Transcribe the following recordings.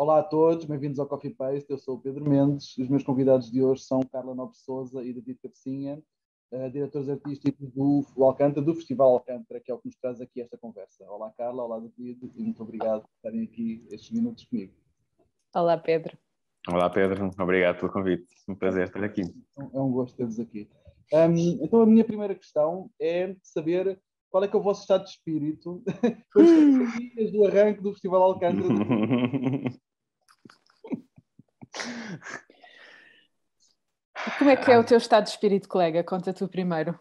Olá a todos, bem-vindos ao Coffee Paste. Eu sou o Pedro Mendes e os meus convidados de hoje são Carla Nobre Sousa e David Cabecinha, diretores artísticos do Alcântara, do Festival Alcântara, que é o que nos traz aqui esta conversa. Olá Carla, olá David e muito obrigado por estarem aqui estes minutos comigo. Olá Pedro. Olá Pedro, obrigado pelo convite. Um prazer estar aqui. É um gosto ter-vos aqui. Então a minha primeira questão é saber qual é que é o vosso estado de espírito com os dias do arranque do Festival Alcântara. Como é que é o teu estado de espírito, colega? Conta tu primeiro.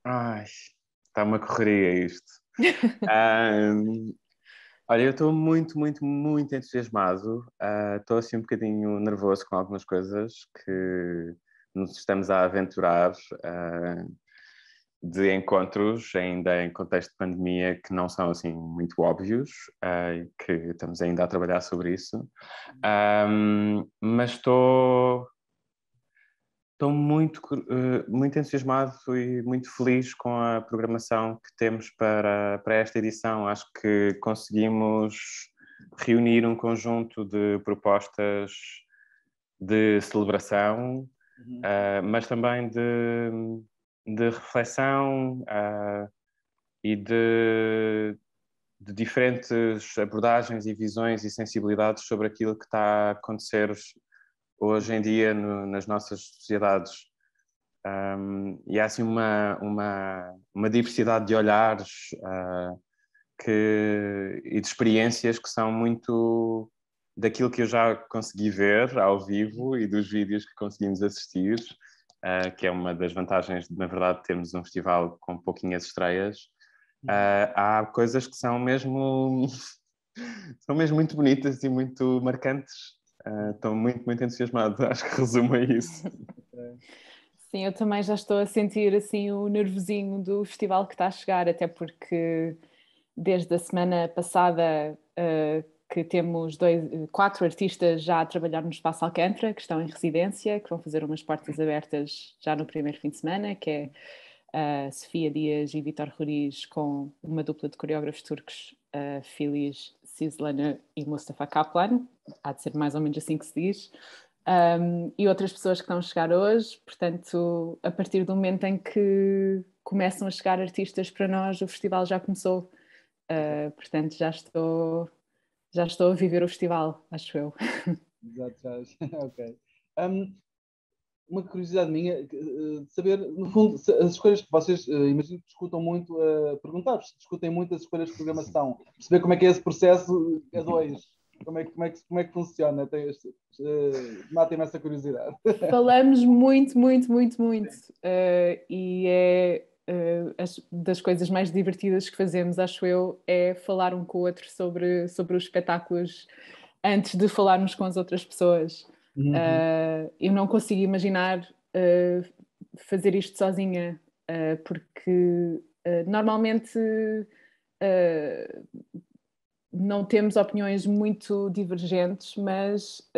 Ai, está uma correria isto. Olha, eu estou muito entusiasmado. Estou assim um bocadinho nervoso com algumas coisas que nos estamos a aventurar de encontros, ainda em contexto de pandemia, que não são assim muito óbvios, que estamos ainda a trabalhar sobre isso. Mas estou muito entusiasmado e muito feliz com a programação que temos para esta edição. Acho que conseguimos reunir um conjunto de propostas de celebração, mas também de reflexão e de diferentes abordagens e visões e sensibilidades sobre aquilo que está a acontecer hoje em dia nas nossas sociedades. E há assim uma diversidade de olhares e de experiências que são muito daquilo que eu já consegui ver ao vivo e dos vídeos que conseguimos assistir, que é uma das vantagens de, na verdade, termos um festival com pouquinhas estreias. Há coisas que são mesmo muito bonitas e muito marcantes. Estou muito entusiasmado, acho que resume isso. Sim, eu também já estou a sentir assim o nervosinho do festival que está a chegar, até porque desde a semana passada que temos 4 artistas já a trabalhar no Espaço Alcântara, que estão em residência, que vão fazer umas portas abertas já no primeiro fim de semana, que é a Sofia Dias e Vítor Roriz, com uma dupla de coreógrafos turcos, Filiz Sizlana e Mustafa Kaplan, há de ser mais ou menos assim que se diz, e outras pessoas que estão a chegar hoje. Portanto, a partir do momento em que começam a chegar artistas para nós, o festival já começou. Portanto, já estou a viver o festival, acho eu. Exato, já. Ok. Uma curiosidade minha, de saber, no fundo, as escolhas que vocês, imagino que discutam muito, perguntar-vos se discutem muito as escolhas de programação, perceber como é que é esse processo a dois, como é que funciona, matem-me essa curiosidade. Falamos muito, e é das coisas mais divertidas que fazemos, acho eu, é falar um com o outro sobre os espetáculos antes de falarmos com as outras pessoas. Eu não consigo imaginar fazer isto sozinha, porque normalmente não temos opiniões muito divergentes, mas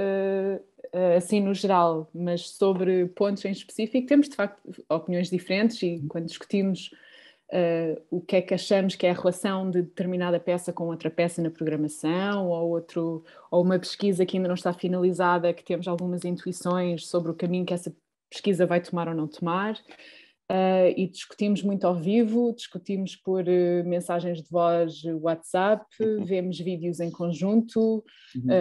assim no geral, mas sobre pontos em específico temos de facto opiniões diferentes, e quando discutimos o que é que achamos que é a relação de determinada peça com outra peça na programação, ou uma pesquisa que ainda não está finalizada, que temos algumas intuições sobre o caminho que essa pesquisa vai tomar ou não tomar, e discutimos muito ao vivo, discutimos por mensagens de voz, WhatsApp, vemos vídeos em conjunto,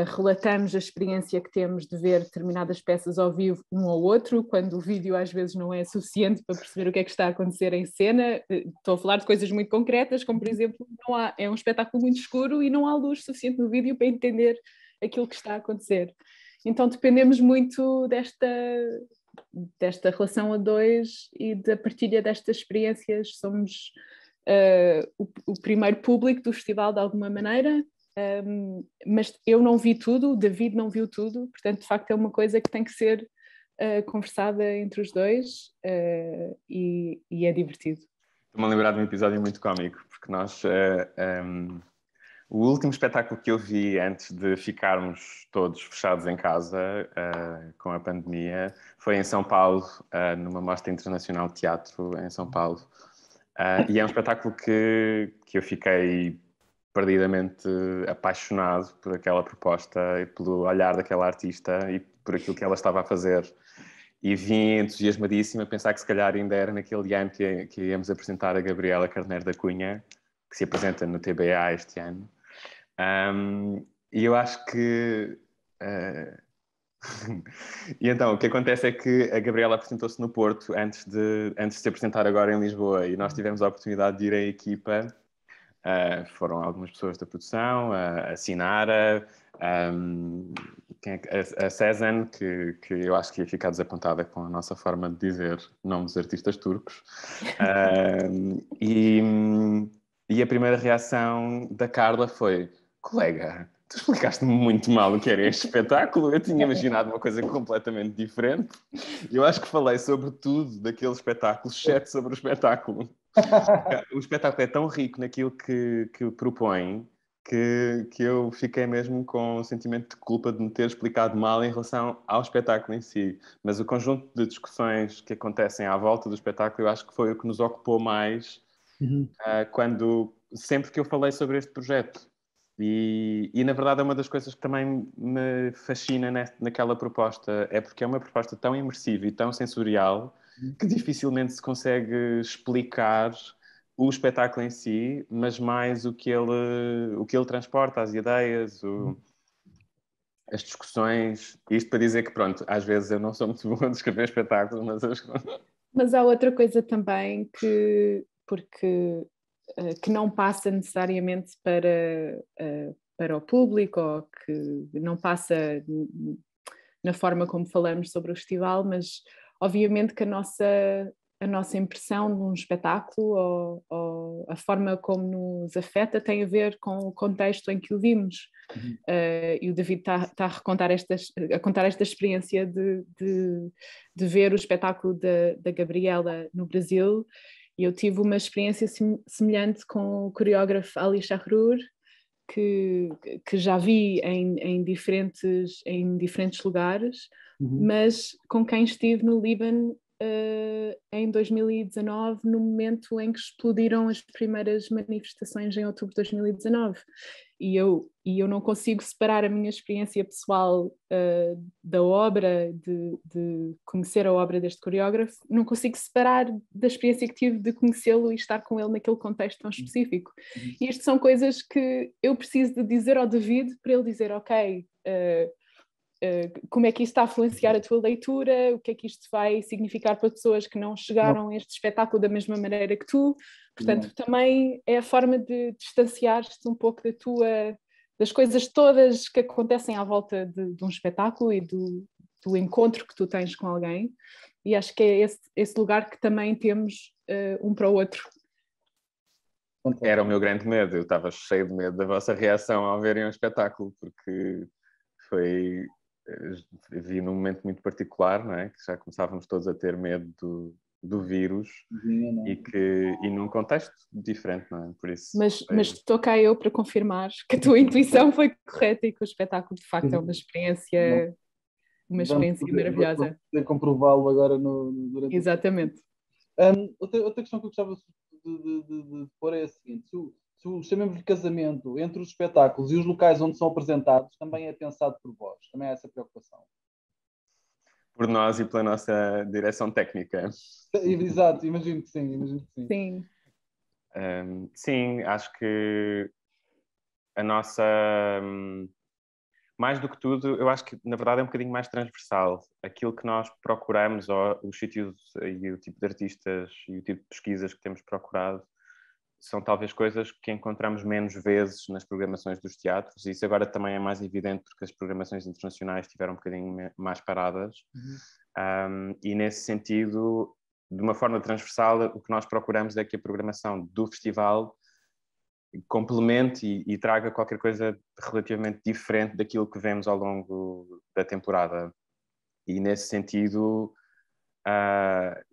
relatamos a experiência que temos de ver determinadas peças ao vivo um ao outro, quando o vídeo às vezes não é suficiente para perceber o que é que está a acontecer em cena. Estou a falar de coisas muito concretas, como por exemplo, é um espetáculo muito escuro e não há luz suficiente no vídeo para entender aquilo que está a acontecer. Então dependemos muito desta relação a dois e da partilha destas experiências. Somos o primeiro público do festival de alguma maneira, mas eu não vi tudo, o David não viu tudo, portanto de facto é uma coisa que tem que ser conversada entre os dois, e é divertido. Estou-me a lembrar de um episódio muito cómico, porque nós... o último espetáculo que eu vi antes de ficarmos todos fechados em casa com a pandemia foi em São Paulo, numa Mostra Internacional de Teatro em São Paulo. E é um espetáculo que eu fiquei perdidamente apaixonado por aquela proposta e pelo olhar daquela artista e por aquilo que ela estava a fazer. E vim entusiasmadíssima a pensar que se calhar ainda era naquele ano que íamos apresentar a Gabriela Carneiro da Cunha, que se apresenta no TBA este ano. E eu acho que... E então, o que acontece é que a Gabriela apresentou-se no Porto antes de se apresentar agora em Lisboa, e nós tivemos a oportunidade de ir em equipa. Foram algumas pessoas da produção, a Sinara, a Cezanne, que eu acho que ia ficar desapontada com a nossa forma de dizer nomes de artistas turcos. E a primeira reação da Carla foi: colega, tu explicaste-me muito mal o que era este espetáculo, eu tinha imaginado uma coisa completamente diferente. Eu acho que falei sobre tudo daquele espetáculo, exceto sobre o espetáculo. O espetáculo é tão rico naquilo que propõe que eu fiquei mesmo com um sentimento de culpa de me ter explicado mal em relação ao espetáculo em si. Mas o conjunto de discussões que acontecem à volta do espetáculo, eu acho que foi o que nos ocupou mais sempre que eu falei sobre este projeto. E na verdade é uma das coisas que também me fascina naquela proposta, é porque é uma proposta tão imersiva e tão sensorial que dificilmente se consegue explicar o espetáculo em si, mas mais o que ele transporta, as ideias, as discussões. Isto para dizer que, pronto, às vezes eu não sou muito bom a escrever espetáculos, Mas há outra coisa também que não passa necessariamente para o público, ou que não passa na forma como falamos sobre o festival, mas obviamente que a nossa impressão de um espetáculo ou a forma como nos afeta tem a ver com o contexto em que o vimos. E o David está a contar esta experiência de ver o espetáculo da Gabriela no Brasil, e eu tive uma experiência semelhante com o coreógrafo Ali Shahrur, que já vi em diferentes lugares, mas com quem estive no Líbano em 2019, no momento em que explodiram as primeiras manifestações em outubro de 2019. E eu não consigo separar a minha experiência pessoal da obra, de conhecer a obra deste coreógrafo, não consigo separar da experiência que tive de conhecê-lo e estar com ele naquele contexto tão específico. E isto são coisas que eu preciso de dizer ao David para ele dizer: ok, como é que isto está a influenciar a tua leitura, o que é que isto vai significar para pessoas que não chegaram a este espetáculo da mesma maneira que tu. Portanto, também é a forma de distanciar-te um pouco das coisas todas que acontecem à volta de um espetáculo e do encontro que tu tens com alguém, e acho que é esse lugar que também temos um para o outro. Era o meu grande medo, eu estava cheio de medo da vossa reação ao verem um espetáculo, porque vi num momento muito particular, não é? Que já começávamos todos a ter medo do vírus e num contexto diferente, não é? Por isso, mas estou cá eu para confirmar que a tua intuição foi correta e que o espetáculo de facto é uma experiência maravilhosa. Vamos poder comprová-lo agora durante Exatamente. outra questão que eu gostava de pôr é a seguinte: se o chamemos de casamento entre os espetáculos e os locais onde são apresentados também é pensado por vós, também há essa preocupação? Por nós e pela nossa direção técnica. Exato, imagino que sim. Sim. Sim, acho que a nossa... mais do que tudo, eu acho que na verdade é um bocadinho mais transversal. Aquilo que nós procuramos, ou os sítios e o tipo de artistas e o tipo de pesquisas que temos procurado, são talvez coisas que encontramos menos vezes nas programações dos teatros, e isso agora também é mais evidente porque as programações internacionais estiveram um bocadinho mais paradas. E nesse sentido, de uma forma transversal, o que nós procuramos é que a programação do festival complemente e traga qualquer coisa relativamente diferente daquilo que vemos ao longo da temporada. E nesse sentido,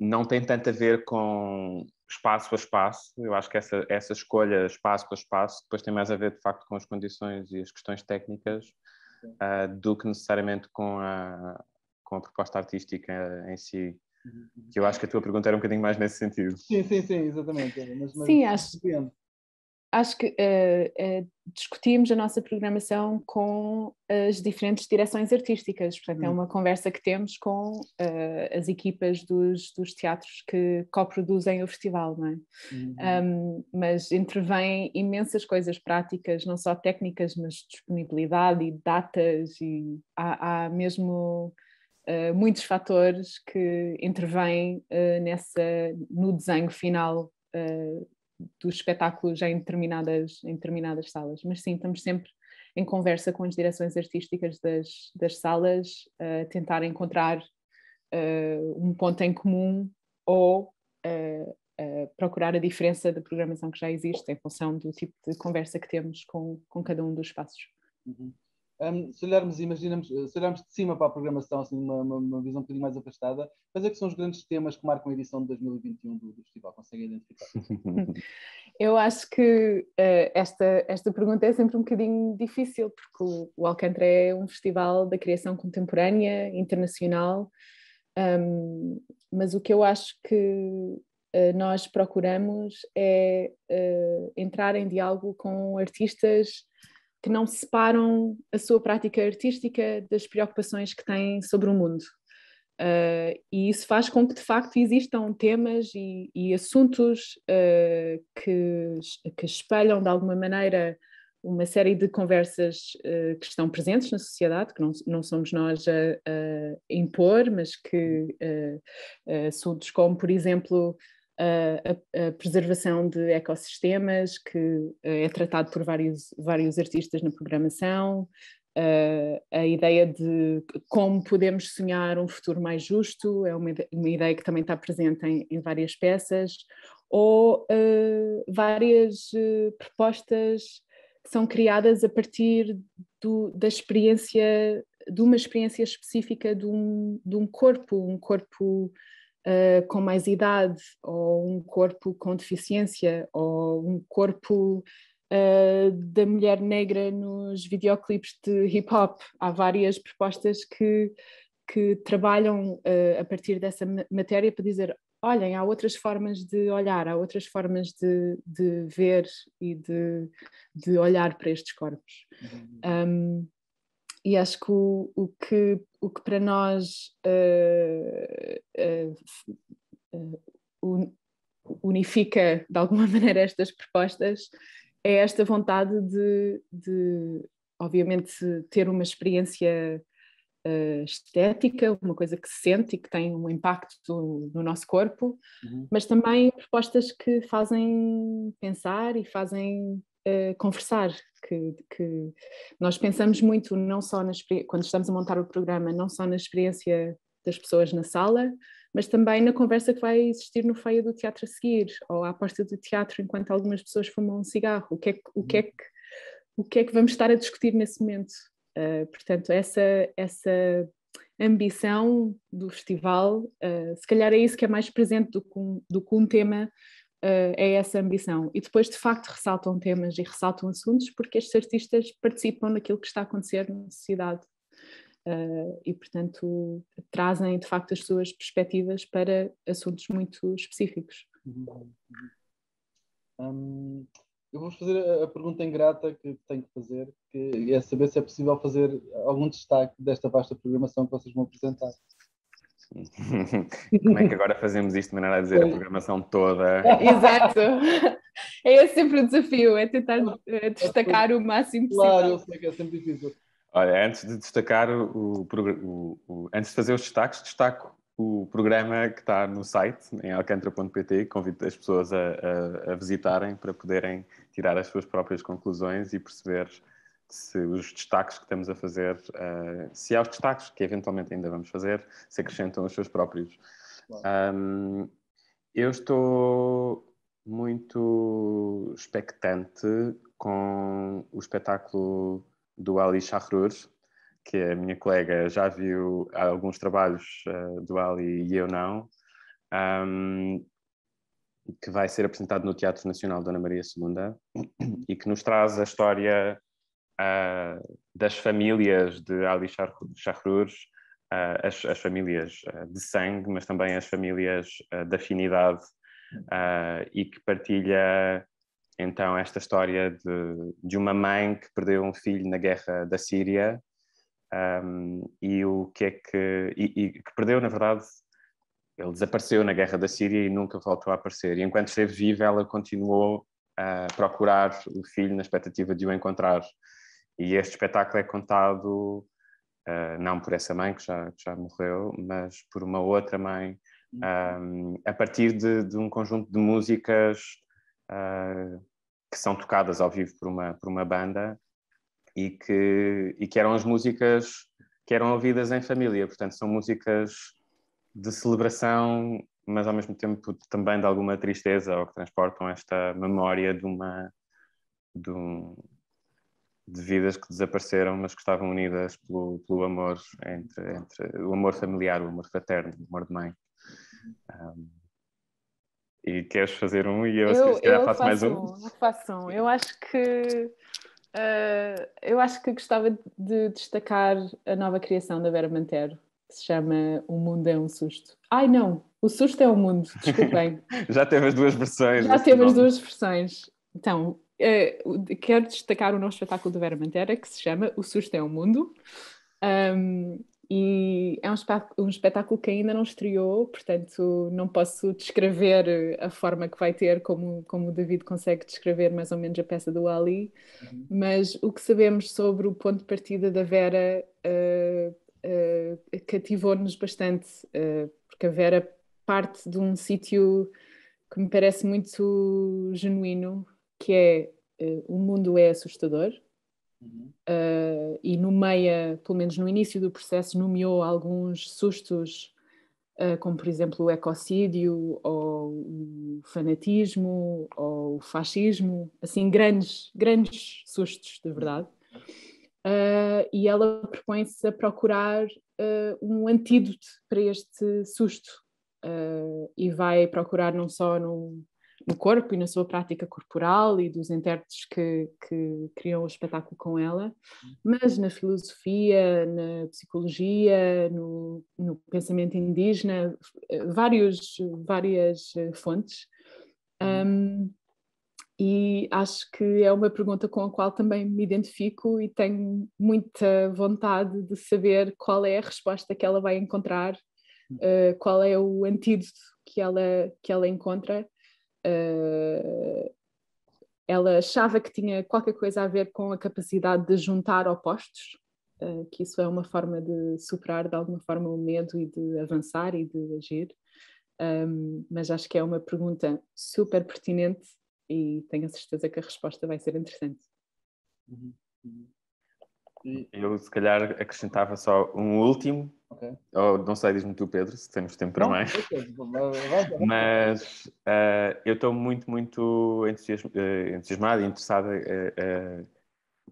não tem tanto a ver com espaço a espaço. Eu acho que essa escolha espaço a espaço depois tem mais a ver de facto com as condições e as questões técnicas do que necessariamente com a proposta artística em si. Que eu acho que a tua pergunta era um bocadinho mais nesse sentido. Sim, exatamente. Sim, acho que discutimos a nossa programação com as diferentes direções artísticas, portanto é uma conversa que temos com as equipas dos teatros que coproduzem o festival, não é? Mas intervém imensas coisas práticas, não só técnicas, mas disponibilidade e datas, e há mesmo muitos fatores que intervêm no desenho final dos espetáculos em determinadas salas. Mas sim, estamos sempre em conversa com as direções artísticas das salas, a tentar encontrar um ponto em comum ou procurar a diferença da programação que já existe em função do tipo de conversa que temos com cada um dos espaços. Se olharmos de cima para a programação, assim, uma visão um bocadinho mais afastada, quais é que são os grandes temas que marcam a edição de 2021 do festival? Conseguem identificar? Eu acho que esta pergunta é sempre um bocadinho difícil, porque o Alcântara é um festival da criação contemporânea, internacional, mas o que eu acho que nós procuramos é entrar em diálogo com artistas que não separam a sua prática artística das preocupações que têm sobre o mundo. E isso faz com que, de facto, existam temas e assuntos que espelham, de alguma maneira, uma série de conversas que estão presentes na sociedade, que não somos nós a impor, mas que assuntos como, por exemplo, a preservação de ecossistemas, que é tratado por vários artistas na programação, a ideia de como podemos sonhar um futuro mais justo, é uma ideia que também está presente em várias peças, ou várias propostas que são criadas a partir da experiência, de uma experiência específica de um corpo, com mais idade, ou um corpo com deficiência, ou um corpo da mulher negra nos videoclipes de hip-hop. Há várias propostas que trabalham a partir dessa matéria para dizer, olhem, há outras formas de olhar, há outras formas de ver e de olhar para estes corpos. E acho que o que para nós unifica de alguma maneira estas propostas é esta vontade de obviamente, ter uma experiência estética, uma coisa que se sente e que tem um impacto no nosso corpo, mas também propostas que fazem pensar e fazem conversar, que nós pensamos muito, não só quando estamos a montar o programa, não só na experiência das pessoas na sala, mas também na conversa que vai existir no feio do teatro a seguir, ou à porta do teatro enquanto algumas pessoas fumam um cigarro. O que é que vamos estar a discutir nesse momento? Portanto, essa ambição do festival, se calhar é isso que é mais presente do que um tema, é essa ambição. E depois, de facto, ressaltam temas e ressaltam assuntos porque estes artistas participam naquilo que está a acontecer na sociedade. E, portanto, trazem, de facto, as suas perspectivas para assuntos muito específicos. Eu vou fazer a pergunta ingrata que tenho que fazer, que é saber se é possível fazer algum destaque desta vasta programação que vocês vão apresentar. Como é que agora fazemos isto de maneira a dizer a programação toda? Exato. É esse sempre o desafio, é tentar destacar o máximo possível. Claro, eu sei que é sempre difícil. Olha, antes de destacar, antes de fazer os destaques, destaco o programa que está no site, em alcantara.pt, convido as pessoas a visitarem para poderem tirar as suas próprias conclusões e perceber se os destaques que estamos a fazer, se há os destaques que eventualmente ainda vamos fazer, se acrescentam os seus próprios. Claro. Eu estou muito expectante com o espetáculo do Ali Shahrur, que a minha colega já viu alguns trabalhos do Ali e eu não, que vai ser apresentado no Teatro Nacional Dona Maria II e que nos traz a história das famílias de Ali Shahrur, as famílias de sangue, mas também as famílias de afinidade, e que partilha Então, esta história de uma mãe que perdeu um filho na guerra da Síria, e o que é que perdeu, na verdade, ele desapareceu na guerra da Síria e nunca voltou a aparecer. E enquanto esteve viva, ela continuou a procurar o filho na expectativa de o encontrar. E este espetáculo é contado não por essa mãe, que já morreu, mas por uma outra mãe, a partir de um conjunto de músicas que são tocadas ao vivo por uma banda e que eram as músicas que eram ouvidas em família. Portanto, são músicas de celebração, mas ao mesmo tempo também de alguma tristeza, ou que transportam esta memória de vidas que desapareceram, mas que estavam unidas pelo amor entre o amor familiar, o amor fraterno, o amor de mãe. E queres fazer um e eu se calhar faço mais um? Eu faço um. Eu acho que gostava de destacar a nova criação da Vera Mantero, que se chama O Mundo é um Susto. Ai não, O Susto é o Mundo, desculpem. Já teve as duas versões. Já teve as duas versões. Então, quero destacar o novo espetáculo da Vera Mantero, que se chama O Susto é o Mundo. E é um espetáculo que ainda não estreou, portanto não posso descrever a forma que vai ter, como o David consegue descrever mais ou menos a peça do Ali, mas o que sabemos sobre o ponto de partida da Vera cativou-nos bastante, porque a Vera parte de um sítio que me parece muito genuíno, que é o mundo é assustador. E nomeia, pelo menos no início do processo, nomeou alguns sustos, como por exemplo o ecocídio, ou o fanatismo, ou o fascismo, assim, grandes sustos, de verdade. E ela propõe-se a procurar um antídoto para este susto, e vai procurar não só no corpo e na sua prática corporal e dos intérpretes que criam o espetáculo com ela, mas na filosofia, na psicologia, no pensamento indígena, várias fontes. E acho que é uma pergunta com a qual também me identifico e tenho muita vontade de saber qual é a resposta que ela vai encontrar, qual é o antídoto que ela encontra. Ela achava que tinha qualquer coisa a ver com a capacidade de juntar opostos, que isso é uma forma de superar de alguma forma o medo e de avançar e de agir, mas acho que é uma pergunta super pertinente e tenho a certeza que a resposta vai ser interessante. Eu se calhar acrescentava só um último. Ou não sei, diz-me tu, Pedro, se temos tempo para mais. Mas eu estou muito entusiasmado e interessado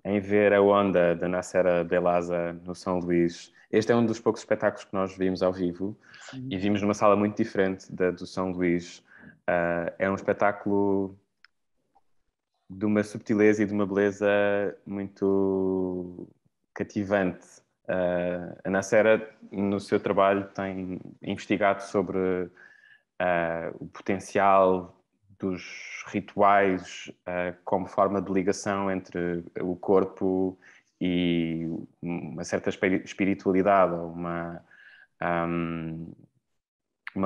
em ver a onda da Nasera Belaza no São Luís. Este é um dos poucos espetáculos que nós vimos ao vivo e vimos numa sala muito diferente do São Luís. É um espetáculo de uma subtileza e de uma beleza muito cativante. A Nasera, no seu trabalho, tem investigado sobre o potencial dos rituais como forma de ligação entre o corpo e uma certa espiritualidade, uma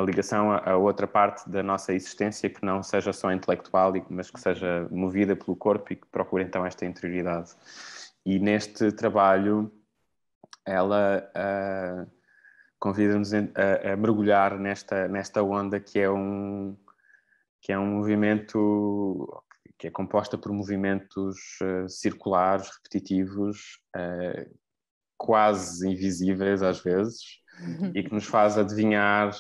ligação a outra parte da nossa existência que não seja só intelectual, mas que seja movida pelo corpo e que procure então esta interioridade. E neste trabalho ela convida-nos a mergulhar nesta onda que é um movimento que é composta por movimentos circulares, repetitivos, quase invisíveis às vezes, e que nos faz adivinhar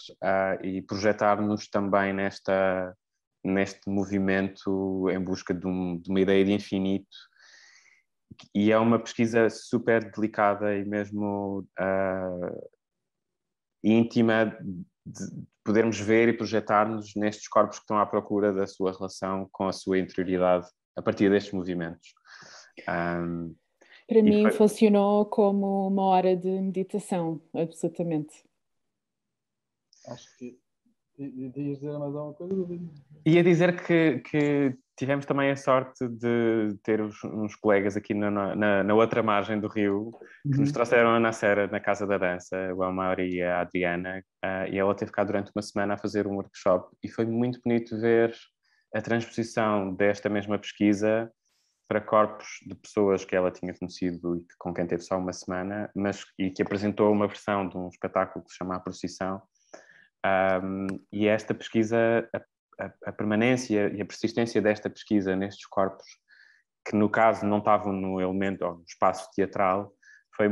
e projetar-nos também neste movimento em busca de uma ideia de infinito. E é uma pesquisa super delicada e mesmo íntima de podermos ver e projetar-nos nestes corpos que estão à procura da sua relação com a sua interioridade a partir destes movimentos. Para mim funcionou como uma hora de meditação, absolutamente. Acho que ias dizer mais alguma coisa? Ia dizer que tivemos também a sorte de ter uns colegas aqui na outra margem do rio que nos trouxeram a Nacera na Casa da Dança, o Amaury e a Adriana, e ela teve cá durante uma semana a fazer um workshop e foi muito bonito ver a transposição desta mesma pesquisa para corpos de pessoas que ela tinha conhecido e com quem teve só uma semana, e que apresentou uma versão de um espetáculo que se chama A Procissão. E esta pesquisa, a permanência e a persistência desta pesquisa nestes corpos, que no caso não estavam no elemento ou no espaço teatral, foi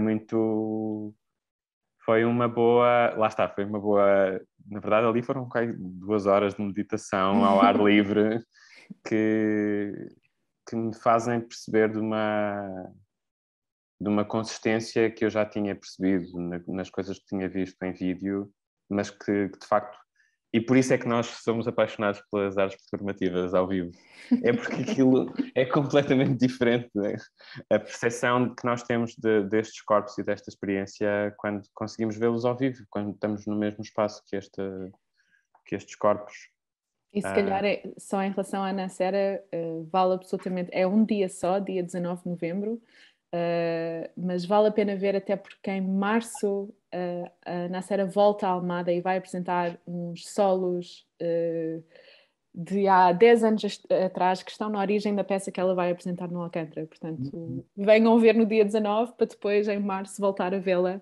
uma boa, lá está, foi uma boa, na verdade ali foram 2 horas de meditação ao ar livre que me fazem perceber de uma consistência que eu já tinha percebido nas coisas que tinha visto em vídeo, mas que de facto, e por isso é que nós somos apaixonados pelas artes performativas ao vivo, é porque aquilo é completamente diferente, né? A percepção que nós temos destes corpos e desta experiência quando conseguimos vê-los ao vivo, quando estamos no mesmo espaço que estes corpos. E se calhar só em relação à Nacera, vale absolutamente, é um dia só, dia 19 de novembro, mas vale a pena ver até porque em março a Nacera volta à Almada e vai apresentar uns solos de há 10 anos atrás que estão na origem da peça que ela vai apresentar no Alcântara. Portanto, venham ver no dia 19 para depois em março voltar a vê-la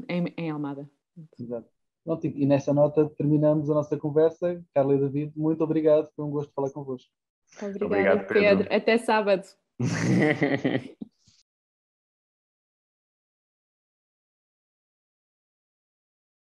em Almada. Exato. Pronto, e nessa nota terminamos a nossa conversa. Carla e David, muito obrigado, foi um gosto falar convosco. Obrigado, Pedro. Até sábado.